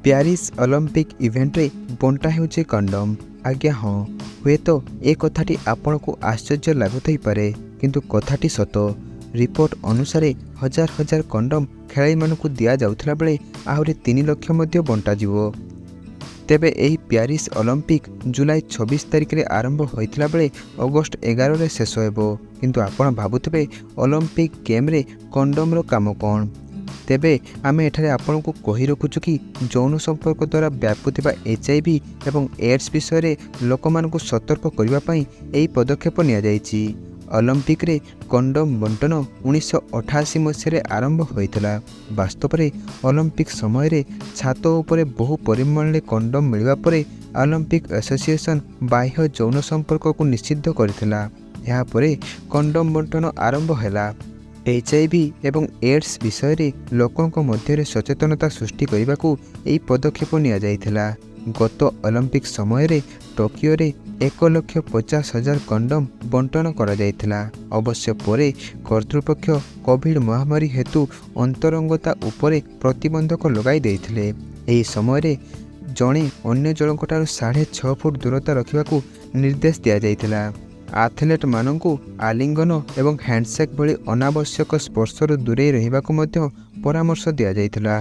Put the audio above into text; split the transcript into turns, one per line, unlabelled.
Paris Olympic ଇଭେଣ୍ଟରେ ବଣ୍ଟା ହେଉଛି କଣ୍ଡୋମ୍। ଆଜ୍ଞା ହଁ, ହୁଏତ ଏ କଥାଟି ଆପଣଙ୍କୁ ଆଶ୍ଚର୍ଯ୍ୟ ଲାଗୁଥାଇପାରେ, କିନ୍ତୁ କଥାଟି ସତ। ରିପୋର୍ଟ ଅନୁସାରେ ହଜାର ହଜାର କଣ୍ଡୋମ୍ ଖେଳାଳିମାନଙ୍କୁ ଦିଆଯାଉଥିଲା ବେଳେ ଆହୁରି 3 ଲକ୍ଷ ମଧ୍ୟ ବଣ୍ଟାଯିବ। ତେବେ ଏହି ପ୍ୟାରିସ୍ ଅଲିମ୍ପିକ୍ ଜୁଲାଇ 26 ତାରିଖରେ ଆରମ୍ଭ ହୋଇଥିଲା ବେଳେ ଅଗଷ୍ଟ 11ରେ ଶେଷ ହେବ। କିନ୍ତୁ ଆପଣ ଭାବୁଥିବେ ଅଲିମ୍ପିକ୍ ଗେମ୍ରେ କଣ୍ଡୋମ୍ର କାମ କ'ଣ? ତେବେ ଆମେ ଏଠାରେ ଆପଣଙ୍କୁ କହି ରଖୁଛୁ କି ଯୌନ ସମ୍ପର୍କ ଦ୍ୱାରା ବ୍ୟାପୁଥିବା HIV ଏବଂ ଏଡ୍ସ ବିଷୟରେ ଲୋକମାନଙ୍କୁ ସତର୍କ କରିବା ପାଇଁ ଏହି ପଦକ୍ଷେପ ନିଆଯାଇଛି। ଅଲିମ୍ପିକ୍ରେ କଣ୍ଡୋମ୍ ବଣ୍ଟନ 1988 ମସିହାରେ ଆରମ୍ଭ ହୋଇଥିଲା। ବାସ୍ତବରେ ଅଲିମ୍ପିକ୍ ସମୟରେ ଛାତ ଉପରେ ବହୁ ପରିମାଣରେ କଣ୍ଡୋମ୍ ମିଳିବା ପରେ ଅଲିମ୍ପିକ୍ ଆସୋସିଏସନ୍ ବାହ୍ୟ ଯୌନ ସମ୍ପର୍କକୁ ନିଷିଦ୍ଧ କରିଥିଲା। ଏହାପରେ କଣ୍ଡୋମ୍ ବଣ୍ଟନ ଆରମ୍ଭ ହେଲା। HIV ଏବଂ ଏଡ୍ସ ବିଷୟରେ ଲୋକଙ୍କ ମଧ୍ୟରେ ସଚେତନତା ସୃଷ୍ଟି କରିବାକୁ ଏହି ପଦକ୍ଷେପ ନିଆଯାଇଥିଲା। ଗତ ଅଲିମ୍ପିକ୍ ସମୟରେ ଟୋକିଓରେ 1,50,000 କଣ୍ଡୋମ୍ ବଣ୍ଟନ କରାଯାଇଥିଲା। ଅବଶ୍ୟ ପରେ କର୍ତ୍ତୃପକ୍ଷ କୋଭିଡ୍ ମହାମାରୀ ହେତୁ ଅନ୍ତରଙ୍ଗତା ଉପରେ ପ୍ରତିବନ୍ଧକ ଲଗାଇ ଦେଇଥିଲେ। ଏହି ସମୟରେ ଜଣେ ଅନ୍ୟ ଜଣଙ୍କଠାରୁ 6.5 ଫୁଟ ଦୂରତା ରଖିବାକୁ ନିର୍ଦ୍ଦେଶ ଦିଆଯାଇଥିଲା। ଆଥଲେଟ୍ମାନଙ୍କୁ ଆଲିଙ୍ଗନ ଏବଂ ହ୍ୟାଣ୍ଡସେକ୍ ଭଳି ଅନାବଶ୍ୟକ ସ୍ପର୍ଶରୁ ଦୂରେଇ ରହିବାକୁ ମଧ୍ୟ ପରାମର୍ଶ ଦିଆଯାଇଥିଲା।